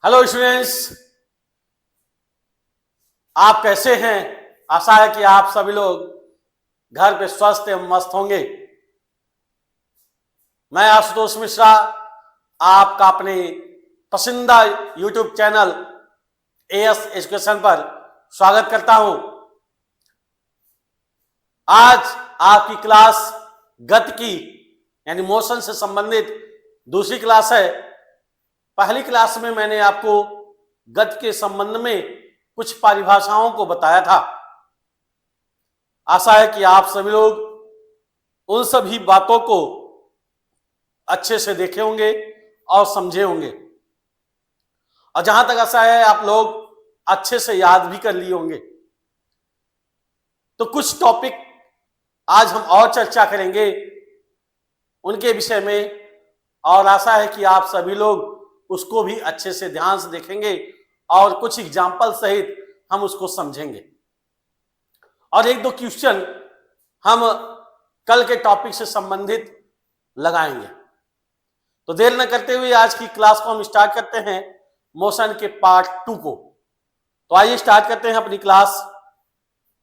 Hello students, आप कैसे हैं। आशा है कि आप सभी लोग घर पे स्वस्थ एवं मस्त होंगे। मैं आशुतोष मिश्रा आपका अपने पसंदीदा यूट्यूब चैनल एएस एजुकेशन पर स्वागत करता हूं। आज आपकी क्लास गति की यानी मोशन से संबंधित दूसरी क्लास है। पहली क्लास में मैंने आपको गति के संबंध में कुछ परिभाषाओं को बताया था। आशा है कि आप सभी लोग उन सभी बातों को अच्छे से देखे होंगे और समझे होंगे, और जहां तक आशा है आप लोग अच्छे से याद भी कर लिए होंगे। तो कुछ टॉपिक आज हम और चर्चा करेंगे उनके विषय में, और आशा है कि आप सभी लोग उसको भी अच्छे से ध्यान से देखेंगे और कुछ एग्जाम्पल सहित हम उसको समझेंगे, और एक दो क्वेश्चन हम कल के टॉपिक से संबंधित लगाएंगे। तो देर न करते हुए आज की क्लास को हम स्टार्ट करते हैं मोशन के पार्ट 2 को। तो आइए स्टार्ट करते हैं अपनी क्लास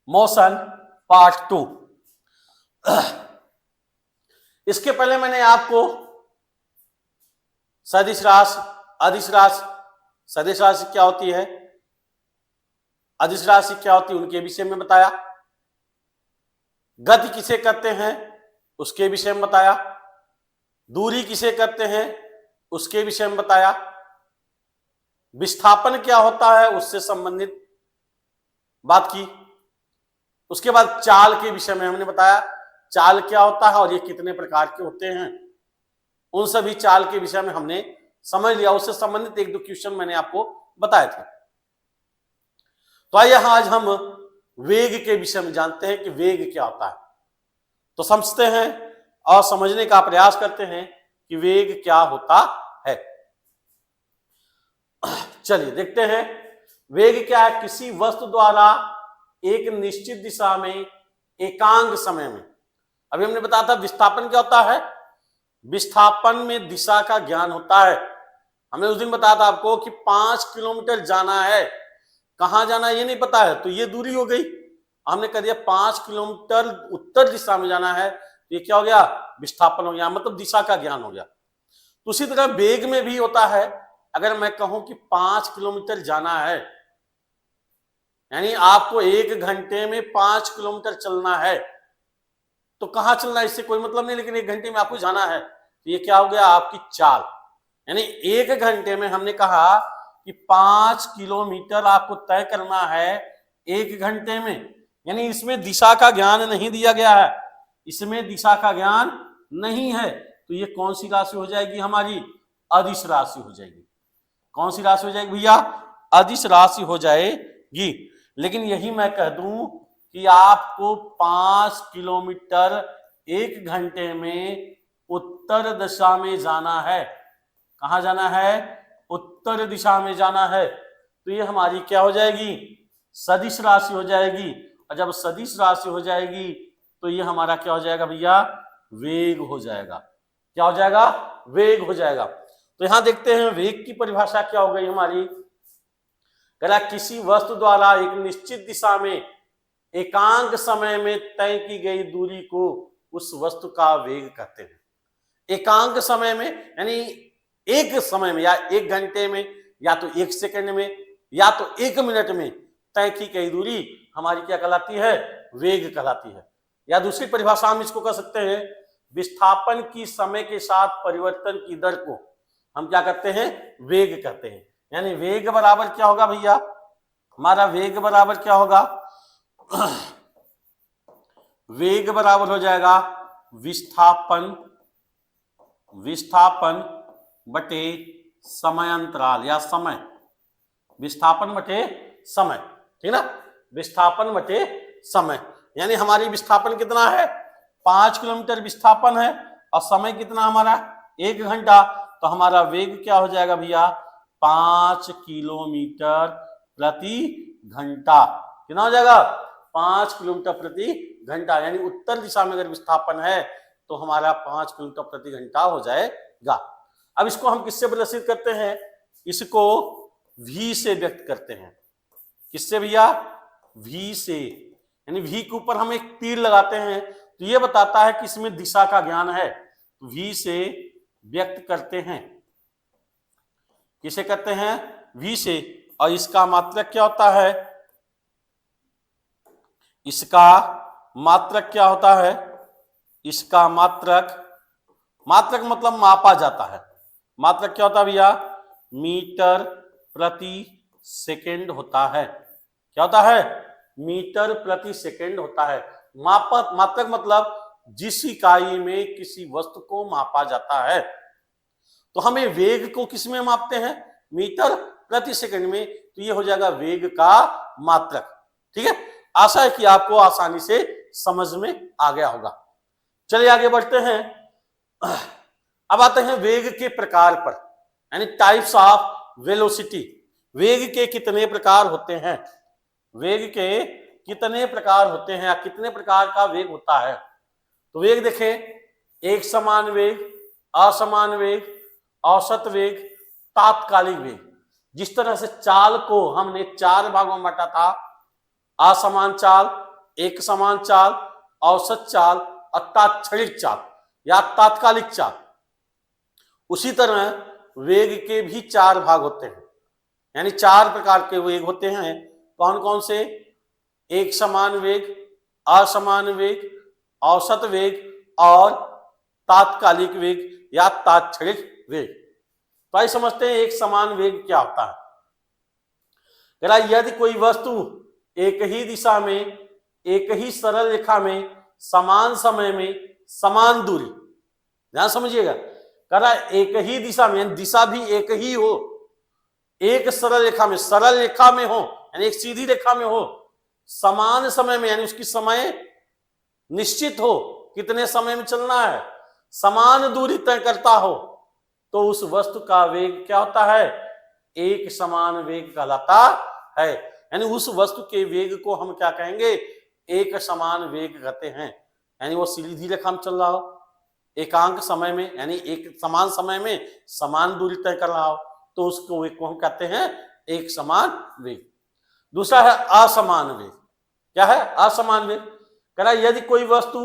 मोशन पार्ट 2। इसके पहले मैंने आपको सदिश राशि, अदिश राशि, सदिश राशि क्या होती है, अदिश राशि क्या होती है उनके विषय में बताया। गति किसे कहते हैं उसके विषय में बताया। दूरी किसे कहते हैं उसके विषय में बताया। विस्थापन क्या होता है उससे संबंधित बात की। उसके बाद चाल के विषय में हमने बताया चाल क्या होता है और ये कितने प्रकार के होते हैं। उन सभी चाल के विषय में हमने समझ लिया, उससे संबंधित एक दो क्वेश्चन मैंने आपको बताए थे। तो आइए आज हम वेग के विषय में जानते हैं कि वेग क्या होता है। तो समझते हैं और समझने का प्रयास करते हैं कि वेग क्या होता है। चलिए देखते हैं वेग क्या है। किसी वस्तु द्वारा एक निश्चित दिशा में एकांक समय में, अभी हमने बताया था विस्थापन क्या होता है। विस्थापन में दिशा का ज्ञान होता है। हमने उस दिन बताया था आपको कि 5 किलोमीटर जाना है, कहां जाना है ये नहीं पता है तो ये दूरी हो गई। हमने कह दिया 5 किलोमीटर उत्तर दिशा में जाना है, ये क्या हो गया, विस्थापन हो गया, मतलब दिशा का ज्ञान हो गया। तो उसी तरह वेग में भी होता है। अगर मैं कहूं कि 5 किलोमीटर जाना है, यानी आपको 1 घंटे में 5 किलोमीटर चलना है, तो कहां चलना है इससे कोई मतलब नहीं, लेकिन 1 घंटे में आपको जाना है, तो ये क्या हो गया, आपकी चाल। यानी 1 घंटे में हमने कहा कि 5 किलोमीटर आपको तय करना है 1 घंटे में, यानी इसमें दिशा का ज्ञान नहीं दिया गया है, इसमें दिशा का ज्ञान नहीं है। तो ये कौन सी राशि हो जाएगी, हमारी अदिश राशि हो जाएगी। कौन सी राशि हो जाएगी भैया, अदिश राशि हो जाएगी। लेकिन यही मैं कह दूं कि आपको 5 किलोमीटर 1 घंटे में उत्तर दिशा में जाना है। कहां जाना है, उत्तर दिशा में जाना है। तो ये हमारी क्या हो जाएगी, सदिश राशि हो जाएगी। और जब सदिश राशि हो जाएगी तो ये हमारा क्या हो जाएगा भैया, वेग हो जाएगा। क्या हो जाएगा, वेग हो जाएगा। तो यहां देखते हैं वेग की परिभाषा क्या हो गई हमारी। कह किसी वस्तु द्वारा एक निश्चित दिशा में एकांक समय में तय की गई दूरी को उस वस्तु का वेग कहते हैं। एकांक समय में यानी एक समय में, या 1 घंटे में, या तो 1 सेकंड में, या तो 1 मिनट में तय की गई दूरी हमारी क्या कहलाती है, वेग कहलाती है। या दूसरी परिभाषा हम इसको कह सकते हैं, विस्थापन की समय के साथ परिवर्तन की दर को हम क्या कहते हैं, वेग कहते हैं। यानी वेग बराबर क्या होगा भैया, हमारा वेग बराबर क्या होगा, वेग बराबर हो जाएगा विस्थापन बटे समय अंतराल, या समय, विस्थापन बटे समय, ठीक ना, विस्थापन बटे समय। यानी हमारी विस्थापन कितना है, 5 किलोमीटर विस्थापन है, और समय कितना हमारा, 1 घंटा। तो हमारा वेग क्या हो जाएगा भैया, 5 किलोमीटर प्रति घंटा। कितना हो जाएगा, 5 किलोमीटर प्रति घंटा। यानी उत्तर दिशा में अगर विस्थापन है तो हमारा 5 किलोमीटर प्रति घंटा हो जाएगा। अब इसको हम किससे प्रदर्शित करते हैं, इसको v से व्यक्त करते हैं। किससे भैया? v से, यानी v के ऊपर हम एक तीर लगाते हैं तो ये बताता है कि इसमें दिशा का ज्ञान है, तो v से व्यक्त करते हैं। किसे करते हैं? v से। और इसका मात्रक क्या होता है? इसका मात्रक क्या होता है? इसका मात्रक मतलब मापा जाता है। मात्रक क्या होता है भैया? मीटर प्रति सेकेंड होता है। क्या होता है? मीटर प्रति सेकेंड होता है। मात्रक मतलब जिस इकाई में किसी वस्तु को मापा जाता है। तो हमें वेग को किस में मापते हैं? मीटर प्रति सेकंड में। तो ये हो जाएगा वेग का मात्रक। ठीक है, आशा है कि आपको आसानी से समझ में आ गया होगा। चलिए आगे बढ़ते हैं। अब आते हैं वेग के प्रकार पर, यानी टाइप्स ऑफ वेलोसिटी। वेग के कितने प्रकार होते हैं? वेग के कितने प्रकार होते हैं या कितने प्रकार का वेग होता है? तो वेग देखें, एक समान वेग, असमान वेग, औसत वेग, तात्कालिक वेग। जिस तरह से चाल को हमने 4 भागों में बांटा था, असमान चाल, एक समान चाल, औसत चाल और तात्क्षणिक चाल या तात्कालिक चाल, उसी तरह वेग के भी 4 भाग होते हैं, यानी 4 प्रकार के वेग होते हैं। कौन कौन से? एक समान वेग, असमान वेग, औसत वेग और तात्कालिक वेग या तात्क्षणिक वेग। तो आइए समझते हैं एक समान वेग क्या होता है। यदि कोई वस्तु एक ही दिशा में, एक ही सरल रेखा में, समान समय में, समान दूरी, ध्यान समझिएगा, कह रहा एक ही दिशा में, दिशा भी एक ही हो, एक सरल रेखा में हो, यानी एक सीधी रेखा में हो, समान समय में, यानी उसकी समय निश्चित हो, कितने समय में चलना है, समान दूरी तय करता हो, तो उस वस्तु का वेग क्या होता है? एक समान वेग कहलाता है। यानी उस वस्तु के वेग को हम क्या कहेंगे? एक समान वेग कहते हैं। यानी वो सीधी रेखा में चल रहा हो, एकांक समय में, यानी एक समान समय में समान दूरी तय कर रहा हो, तो उसको वेग को हम कहते हैं एक समान वेग। दूसरा है असमान वेग। क्या है? असमान वेग। कह रहा यदि कोई वस्तु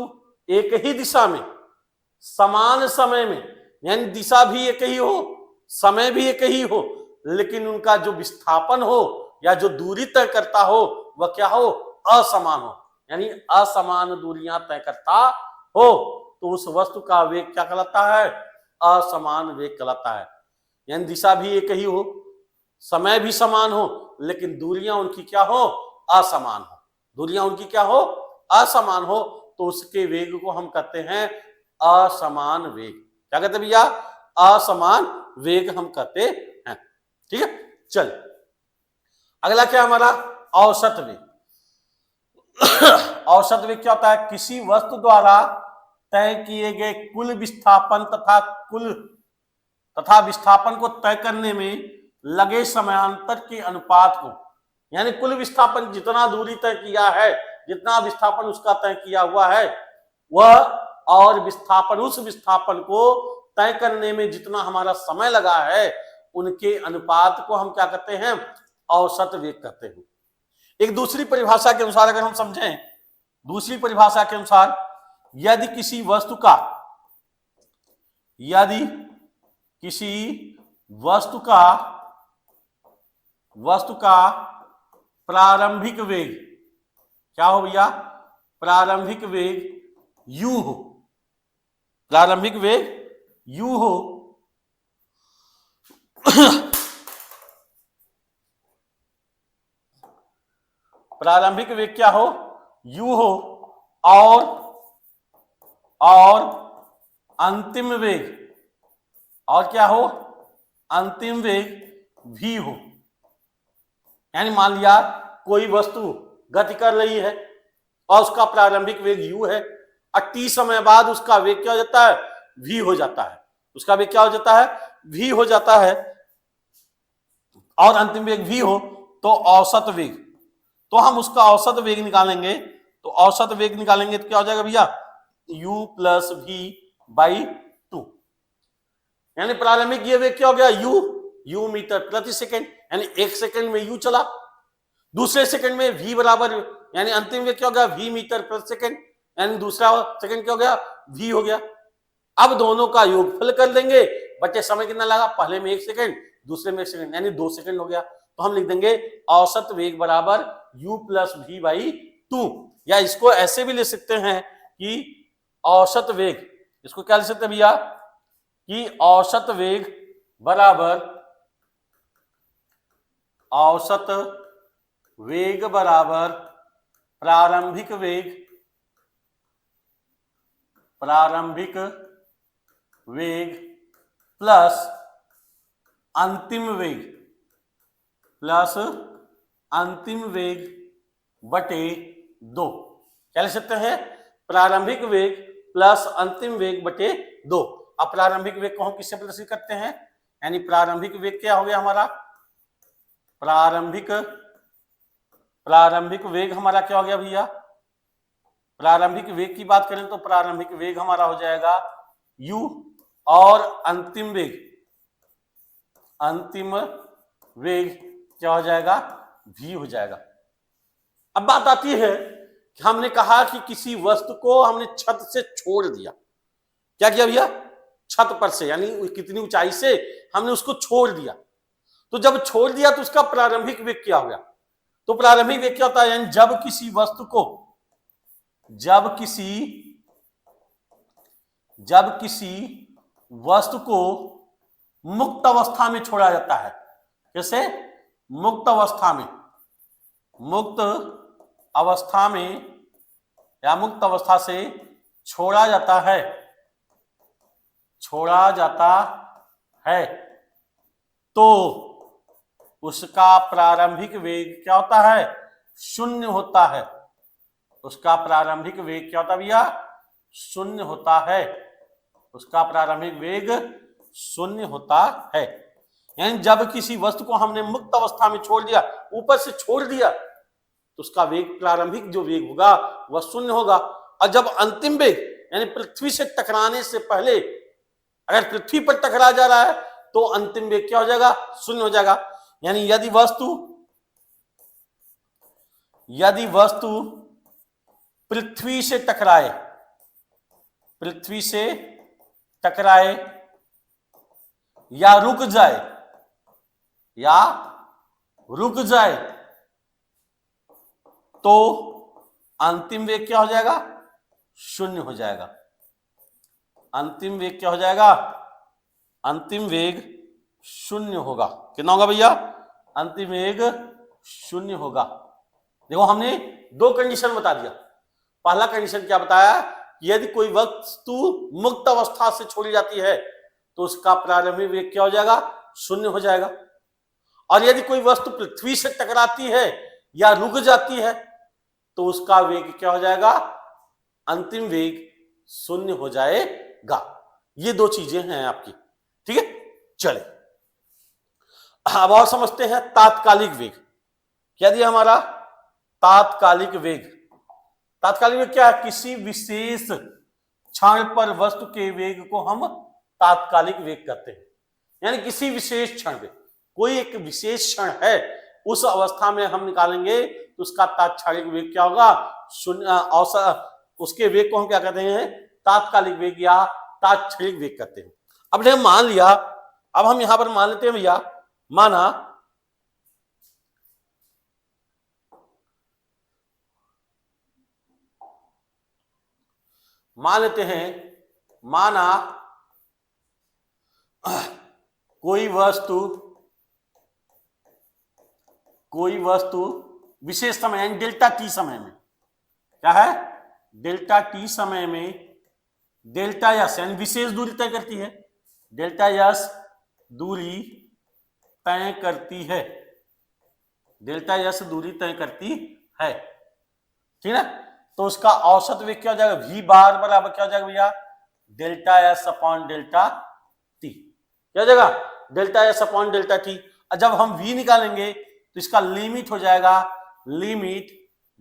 एक ही दिशा में, समान समय में, यानी दिशा भी एक ही हो, समय भी एक ही हो, लेकिन उनका जो विस्थापन हो या जो दूरी तय करता हो वह क्या हो? असमान हो, यानी असमान दूरियां तय करता हो, तो उस वस्तु का वेग क्या कहलाता है? असमान वेग कहलाता है। यानी दिशा भी एक ही हो, समय भी समान हो, लेकिन दूरियां उनकी क्या हो? असमान हो। दूरियां उनकी क्या हो? असमान हो, तो उसके वेग को हम कहते हैं असमान वेग। क्या कहते हैं भैया? असमान वेग हम कहते हैं। ठीक है, चल अगला क्या हमारा? औसत वेग। औसत वेग क्या होता है? किसी वस्तु द्वारा तय किए गए कुल विस्थापन तथा विस्थापन को तय करने में लगे समयांतर के अनुपात को, यानी कुल विस्थापन जितना दूरी तय किया है, जितना विस्थापन उसका तय किया हुआ है, वह और विस्थापन, उस विस्थापन को तय करने में जितना हमारा समय लगा है, उनके अनुपात को हम क्या कहते हैं? औसत वेग कहते हैं। एक दूसरी परिभाषा के अनुसार अगर हम समझें, दूसरी परिभाषा के अनुसार यदि किसी वस्तु का प्रारंभिक वेग क्या हो भैया? प्रारंभिक वेग u हो, प्रारंभिक वेग u हो प्रारंभिक वेग क्या हो? u हो, और अंतिम वेग, और क्या हो? अंतिम वेग v हो। यानी मान लिया कोई वस्तु गति कर रही है और उसका प्रारंभिक वेग u है, और t समय बाद उसका वेग क्या हो जाता है? v हो जाता है। उसका वेग क्या हो जाता है? v हो जाता है, और अंतिम वेग v हो, तो औसत वेग, तो हम उसका औसत वेग निकालेंगे। तो औसत वेग निकालेंगे तो क्या हो जाएगा भैया? u plus v by 2। यानी प्रारंभिक ये वेग क्या हो गया? u मीटर प्रति सेकेंड, यानी एक सेकंड में u चला, दूसरे सेकंड में v बराबर, यानी अंतिम वेग क्या हो गया v मीटर प्रति सेकंड, यानी दूसरा सेकंड क्या हो गया v हो गया। अब दोनों का योगफल कर देंगे, बचे समय कितना लगा, पहले में 1 सेकंड, दूसरे में 1 सेकंड, यानी 2 सेकंड हो गया। तो हम लिख देंगे औसत वेग बराबर u प्लस v बाई 2, या इसको ऐसे भी ले सकते हैं कि औसत वेग, इसको क्या लिख सकते हैं भैया कि औसत वेग बराबर प्रारंभिक वेग प्लस अंतिम वेग बटे 2। क्या लिख सकते हैं, प्रारंभिक वेग प्लस अंतिम वेग बटे 2। अब प्रारंभिक वेग को हम किससे प्रदर्शित करते हैं, यानी प्रारंभिक वेग क्या हो गया हमारा, प्रारंभिक वेग हमारा क्या हो गया भैया, प्रारंभिक वेग की बात करें तो प्रारंभिक वेग हमारा हो जाएगा u, और अंतिम वेग क्या हो जाएगा, v हो जाएगा। अब बात आती है कि हमने कहा कि किसी वस्तु को हमने छत से छोड़ दिया, क्या किया भैया, छत पर से, यानी कितनी ऊंचाई से हमने उसको छोड़ दिया। तो जब छोड़ दिया तो उसका प्रारंभिक वेग क्या हो गया, तो प्रारंभिक वेग क्या होता है, यानी जब किसी वस्तु को मुक्त अवस्था में छोड़ा जाता है, जैसे मुक्त अवस्था से छोड़ा जाता है तो उसका प्रारंभिक वेग क्या होता है, शून्य होता है। उसका प्रारंभिक वेग क्या होता है भैया, शून्य होता है। उसका प्रारंभिक वेग शून्य होता है, यानी जब किसी वस्तु को हमने मुक्त अवस्था में छोड़ दिया, ऊपर से छोड़ दिया, तो उसका वेग, प्रारंभिक जो वेग होगा वह शून्य होगा। और जब अंतिम वेग, यानी पृथ्वी से टकराने से पहले अगर पृथ्वी पर टकरा जा रहा है तो अंतिम वेग क्या हो जाएगा, शून्य हो जाएगा। यानी यदि वस्तु पृथ्वी से टकराए या रुक जाए तो अंतिम वेग क्या हो जाएगा, शून्य हो जाएगा। अंतिम वेग क्या हो जाएगा, अंतिम वेग शून्य होगा। कितना होगा भैया, अंतिम वेग शून्य होगा। देखो हमने 2 कंडीशन बता दिया। पहला कंडीशन क्या बताया, यदि कोई वस्तु मुक्त अवस्था से छोड़ी जाती है तो उसका प्रारंभिक वेग क्या हो जाएगा, शून्य हो जाएगा। और यदि कोई वस्तु पृथ्वी से टकराती है या रुक जाती है तो उसका वेग क्या हो जाएगा, अंतिम वेग शून्य हो जाएगा। ये 2 चीजें हैं आपकी, ठीक है। चले अब और समझते हैं तात्कालिक वेग। क्या दिया हमारा, तात्कालिक वेग क्या है, किसी विशेष क्षण पर वस्तु के वेग को हम तात्कालिक वेग कहते हैं। यानी किसी विशेष क्षण में, कोई एक विशेष क्षण है, उस अवस्था में हम निकालेंगे तो उसका तात्कालिक वेग क्या होगा, शून्य। औसत उसके वेग को हम क्या कहते हैं, तात्कालिक वेग या तात्क्षणिक वेग कहते हैं। अब ने मान लिया, अब हम यहां पर मान लेते हैं भैया, मान लेते हैं, माना कोई वस्तु विशेष समय यानी डेल्टा टी समय में, क्या है, डेल्टा टी समय में डेल्टा यस यानी विशेष दूरी तय करती है, डेल्टा यस दूरी तय करती है, डेल्टा यस दूरी तय करती है, ठीक है। तो उसका औसत वेग क्या हो जाएगा, v बार बराबर क्या हो जाएगा भैया, delta S upon delta T. क्या हो जाएगा, delta S upon delta T. और जब हम v निकालेंगे तो इसका लिमिट हो जाएगा, limit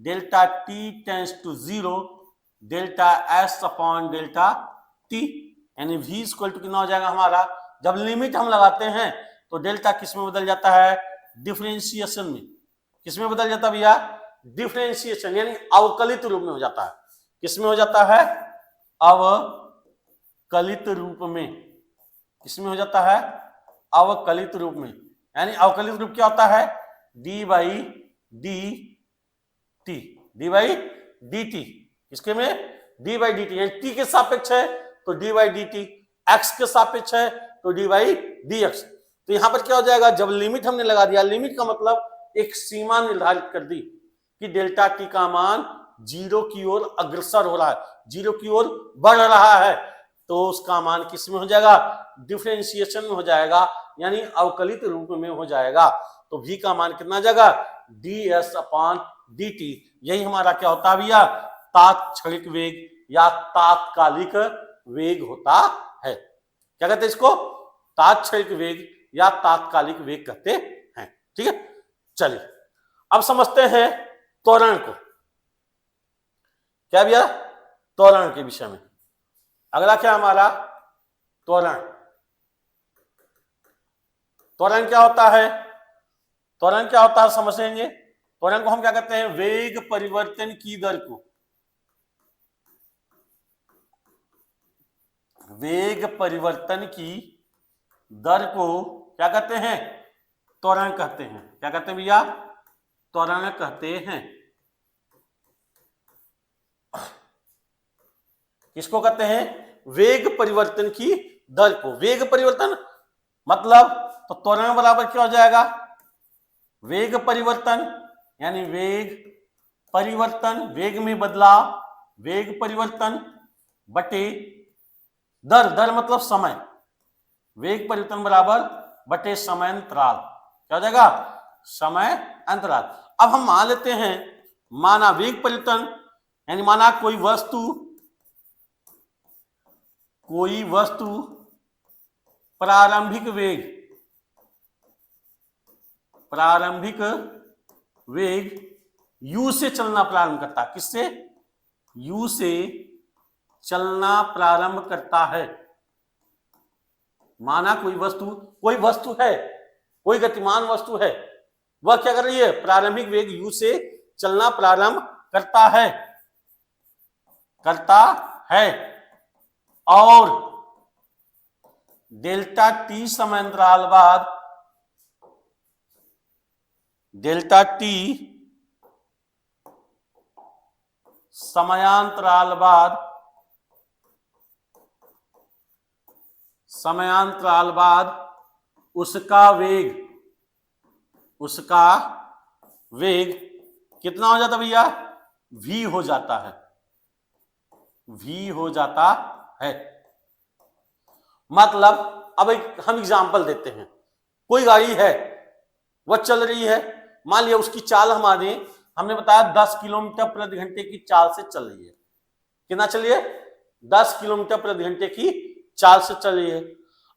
delta T tends to 0 delta S upon delta T, यानी v इक्वल टू कितना हो जाएगा हमारा, जब लिमिट हम लगाते हैं तो डेल्टा किस में बदल जाता है, डिफरेंशिएशन में। किसमें बदल जाता है भैया? डिफरेंशिएशन, यानी अवकलित रूप में हो जाता है। किसमें हो जाता है? अवकलित रूप में। किसमें हो जाता है? अवकलित रूप में। यानी अवकलित रूप क्या होता है? D by D T, D by D T. इसके में डी बाई डी टी, यानी टी के सापेक्ष है तो D by D T, x के सापेक्ष है तो डी बाई डी एक्स। तो यहां पर क्या हो जाएगा? जब लिमिट हमने लगा दिया, लिमिट का मतलब एक सीमा निर्धारित कर दी कि डेल्टा टी का मान जीरो की ओर अग्रसर हो रहा है, जीरो की ओर बढ़ रहा है, तो उसका मान किस में हो जाएगा? डिफरेंशिएशन में हो जाएगा, यानी अवकलित रूप में हो जाएगा। तो v का मान कितना आ जाएगा? ds upon dt। यही हमारा क्या होता है भैया? तात्क्षणिक वेग या तात्कालिक वेग होता है। क्या कहते हैं इसको? तात्क्षणिक वेग या तात्कालिक वेग कहते हैं। ठीक है, चलिए अब समझते हैं त्वरण को। क्या भैया? त्वरण के विषय में। अगला क्या हमारा? त्वरण। त्वरण क्या होता है? त्वरण क्या होता है समझेंगे। त्वरण को हम क्या कहते हैं? वेग परिवर्तन की दर को, वेग परिवर्तन की दर को क्या कहते हैं? त्वरण कहते हैं। क्या कहते हैं भैया? त्वरण कहते हैं। किसको कहते हैं? वेग परिवर्तन की दर को। वेग परिवर्तन मतलब तो त्वरण बराबर क्या हो जाएगा? वेग परिवर्तन, यानी वेग परिवर्तन, वेग में बदलाव, वेग परिवर्तन बटे दर, दर मतलब समय, वेग परिवर्तन बराबर बटे समय अंतराल। क्या हो जाएगा? समय अंतराल। अब हम मान लेते हैं, माना वेग परिवर्तन, यानी माना कोई वस्तु प्रारंभिक वेग u से चलना प्रारंभ करता है। किससे? u से चलना प्रारंभ करता है। माना कोई वस्तु है, कोई गतिमान वस्तु है, वह क्या कर रही है? प्रारंभिक वेग u से चलना प्रारंभ करता है और डेल्टा टी समयांतराल बाद, डेल्टा टी समयांतराल बाद उसका वेग कितना हो जाता भैया? v हो जाता है, v हो जाता है। मतलब अब हम एग्जांपल देते हैं। कोई गाड़ी है, वह चल रही है, मान लिया उसकी चाल हमने बताया 10 किलोमीटर प्रति घंटे की चाल से चल रही है। कितना चलिए? 10 किलोमीटर प्रति घंटे की चाल से चल रही है।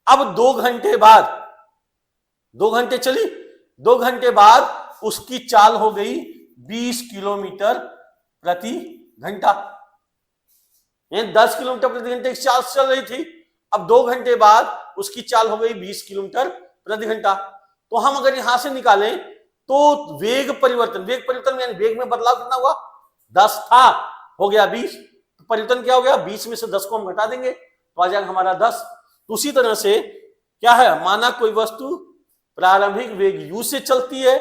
अब 2 घंटे बाद, 2 घंटे चली, 2 घंटे बाद उसकी चाल हो गई 20 किलोमीटर प्रति घंटा। 10 किलोमीटर प्रति घंटे की चाल से चल रही थी, अब 2 घंटे बाद उसकी चाल हो गई 20 किलोमीटर प्रति घंटा। तो हम अगर यहां से निकालें तो वेग परिवर्तन में यानी वेग में बदलाव कितना हुआ? 10 था, हो गया 20। तो परिवर्तन क्या हो गया? 20 में से 10 को हम घटा देंगे तो आ जाएगा हमारा 10। तो उसी तरह से क्या है? माना कोई वस्तु प्रारंभिक वेग u से चलती है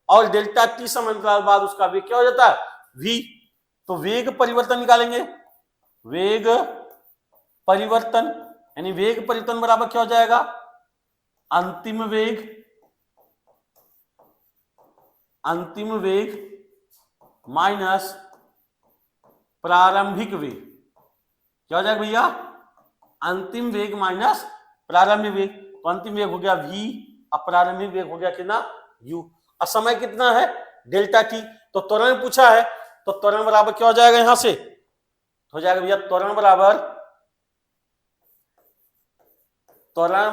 और डेल्टा टी समयांतराल बाद उसका वेग क्या हो जाता है? v। तो वेग परिवर्तन निकालेंगे। वेग परिवर्तन यानी वेग परिवर्तन बराबर क्या हो जाएगा? अंतिम वेग माइनस प्रारंभिक वेग। क्या हो जाएगा भैया? अंतिम वेग माइनस प्रारंभिक वेग। तो अंतिम वेग हो गया v और प्रारंभिक वेग हो गया कितना? u। और समय कितना है? Delta T. तो त्वरण पूछा है, तो त्वरण बराबर क्या हो जाएगा? यहां से हो जाएगा भैया त्वरण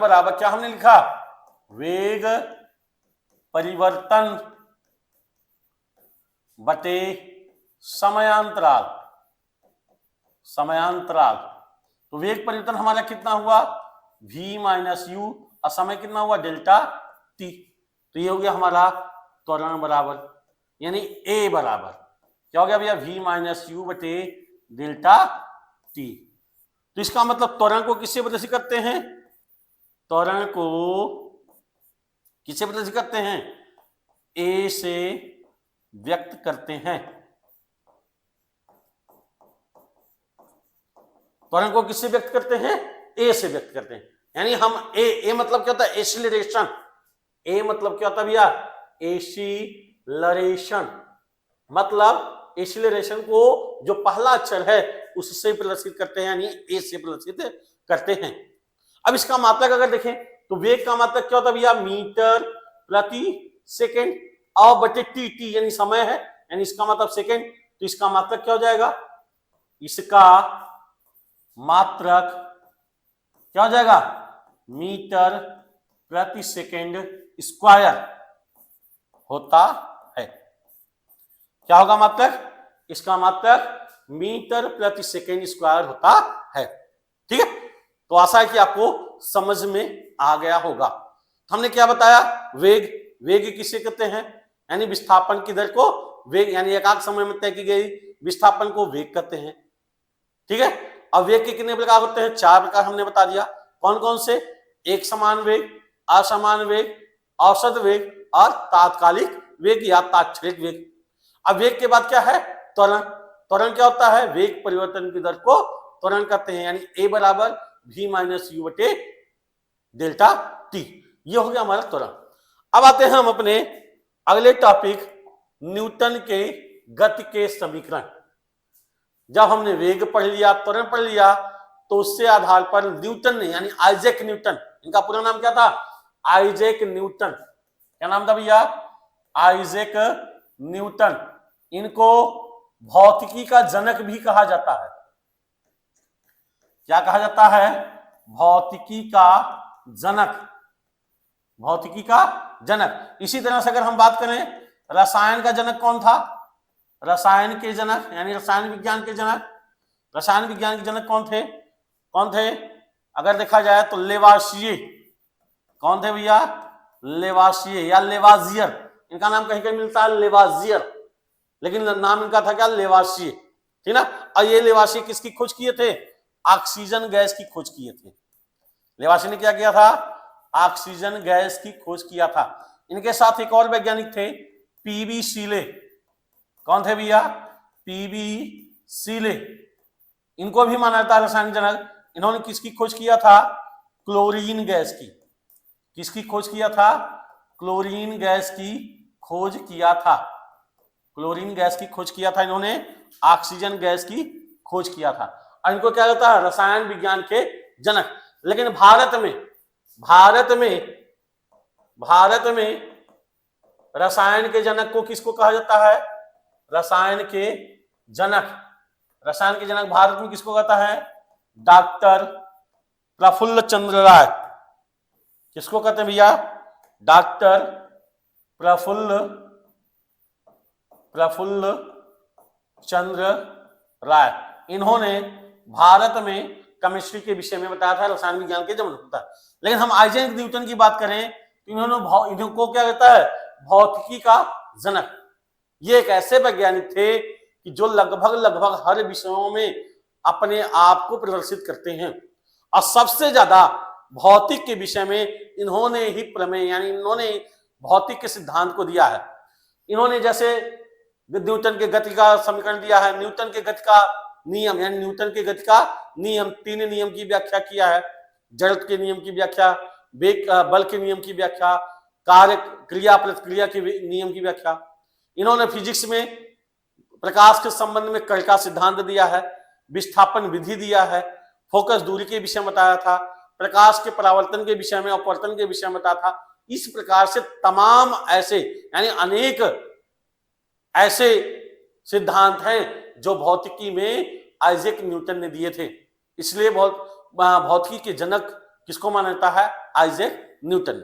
बराबर क्या हमने लिखा? वेग परिवर्तन बटे समयांतराल। तो वेग परिवर्तन हमारा कितना हुआ? v माइनस u और समय कितना हुआ? Delta T. तो ये हो गया हमारा त्वरण बराबर, यानी ए बराबर क्या हो गया भैया, v माइनस यू बटे डेल्टा टी। तो इसका मतलब त्वरण को किससे प्रदर्शित करते हैं, त्वरण को किससे प्रदर्शित करते हैं, ए से व्यक्त करते हैं। त्वरण को किससे व्यक्त करते हैं, ए से व्यक्त करते हैं। यानी हम ए मतलब क्या होता है, एसिलरेशन। ए मतलब क्या होता है भैया, एसिलरेशन। मतलब एसिलरेशन को जो पहला अक्षर है उससे प्रदर्शित करते हैं, यानी ए से प्रदर्शित करते हैं। अब इसका मात्रक अगर देखें तो वेग का मात्रक क्या होता है भैया, मीटर प्रति सेकेंड और बटे टी, टी यानी समय है, यानी इसका मतलब सेकेंड। तो इसका मात्रक क्या हो जाएगा, इसका मात्रक क्या हो जाएगा, मीटर प्रति सेकेंड स्क्वायर होता है। क्या होगा मात्रक, इसका मात्रक मीटर प्रति सेकेंड स्क्वायर होता है। ठीक है, तो आशा है कि आपको समझ में आ गया होगा। हमने क्या बताया, वेग, वेग किसे कहते हैं, यानी विस्थापन की दर को वेग, यानी एकाक समय में तय की गई विस्थापन को वेग कहते हैं। ठीक है, अब वेग के कितने प्रकार होते हैं, 4 प्रकार हमने बता दिया। कौन कौन से, एक समान वेग, असमान वेग, औसत वेग और तात्कालिक वेग या तात्क्षणिक वेग। अब वेग के बाद क्या है, त्वरण। त्वरण क्या होता है, वेग परिवर्तन की दर को त्वरण कहते हैं, यानी ए बराबर v माइनस यू बटे डेल्टा टी। ये हो गया हमारा त्वरण। अब आते हैं हम अपने अगले टॉपिक, न्यूटन के गति के समीकरण। जब हमने वेग पढ़ लिया, त्वरण पढ़ लिया, तो उससे आधार पर न्यूटन ने, यानी आइजैक न्यूटन, इनका पूरा नाम क्या था, आइजैक न्यूटन। क्या नाम था भैया, आइजैक न्यूटन। इनको भौतिकी का जनक भी कहा जाता है। क्या कहा जाता है, भौतिकी का जनक, भौतिकी का जनक। इसी तरह से अगर हम बात करें रसायन का जनक कौन था, रसायन के जनक यानी रसायन विज्ञान के जनक, रसायन विज्ञान के जनक कौन थे, कौन थे, अगर देखा जाए तो लेवाशिये। कौन थे भैया, लेवाशिये या लेवाजियर। इनका नाम कहीं कहीं मिलता है लेवाजियर, लेकिन नाम इनका था क्या, लेवाशिये। ठीक ना। और ये लेवाशिये किसकी खोज किए थे, ऑक्सीजन गैस की खोज किए थे। लेवाशिये ने क्या किया था, ऑक्सीजन गैस की खोज किया था। इनके साथ एक और वैज्ञानिक थे, पीबी सीले। कौन थे भैया, पीबी सीले। इनको भी माना जाता है रसायन जनक। इन्होंने किसकी खोज किया था, क्लोरीन गैस की। किसकी खोज किया था, क्लोरीन गैस की खोज किया था। क्लोरीन गैस की खोज किया था इन्होंने, ऑक्सीजन गैस की खोज किया था। और इनको क्या कहता है, रसायन विज्ञान के जनक। लेकिन भारत में रसायन के जनक को किसको कहा जाता है, रसायन के जनक भारत में किसको कहता है, डॉक्टर प्रफुल्ल चंद्र राय। किसको कहते हैं भैया, डॉक्टर प्रफुल्ल चंद्र राय। इन्होंने भारत में केमिस्ट्री के विषय में बताया था, रसायन विज्ञान के जनक होता है। लेकिन हम आइजैक न्यूटन की बात करें तो इनको क्या कहता है, भौतिकी का जनक। ये एक ऐसे वैज्ञानिक थे कि जो लगभग हर विषयों में अपने आप को प्रदर्शित करते हैं। और सबसे ज्यादा भौतिक के विषय में इन्होंने ही प्रमेय, यानी इन्होंने भौतिक के सिद्धांत को दिया है। इन्होंने जैसे न्यूटन के गति का समीकरण दिया है, न्यूटन के गति का नियम, यानी न्यूटन के गति का नियम, 3 नियम की व्याख्या किया है। जड़त्व के नियम की व्याख्या, बल के नियम की व्याख्या, कार्य क्रिया प्रतिक्रिया के नियम की व्याख्या। इन्होंने फिजिक्स में प्रकाश के संबंध में कर्ल का सिद्धांत दिया है, विस्थापन विधि दिया है, फोकस दूरी के विषय में बताया था, प्रकाश के परावर्तन के विषय में, अपवर्तन के विषय में बताया था। इस प्रकार से तमाम ऐसे, यानी अनेक ऐसे सिद्धांत हैं जो भौतिकी में आइजैक न्यूटन ने दिए थे। इसलिए भौतिकी के जनक किसको माना जाता है, आइजैक न्यूटन।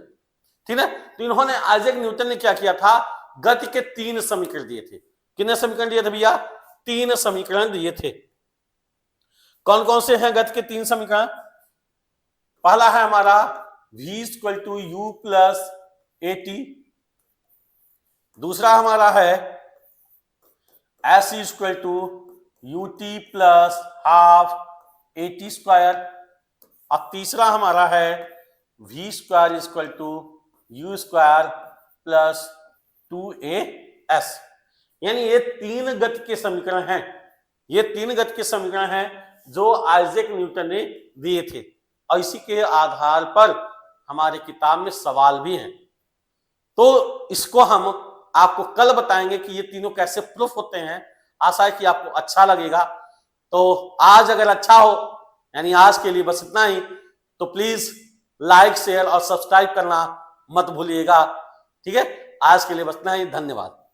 ठीक है, तो इन्होंने, आइजैक न्यूटन ने क्या किया था, गति के 3 समीकरण दिए थे। कितने समीकरण दिए थे भैया, 3 समीकरण दिए थे। कौन कौन से हैं गति के 3 समीकरण, पहला है हमारा v = u + at, दूसरा हमारा है S equal to U T plus half A T square. और तीसरा हमारा है V square equal to U square plus 2as। यानी ये तीन गति के समीकरण हैं, ये तीन गति के समीकरण हैं जो आइजैक न्यूटन ने दिए थे, और इसी के आधार पर हमारे किताब में सवाल भी हैं। तो इसको हम आपको कल बताएंगे कि ये तीनों कैसे प्रूफ होते हैं। आशा है कि आपको अच्छा लगेगा। तो आज अगर अच्छा हो, यानी आज के लिए बस इतना ही, तो प्लीज लाइक शेयर और सब्सक्राइब करना मत भूलिएगा। ठीक है, आज के लिए बस इतना ही, धन्यवाद।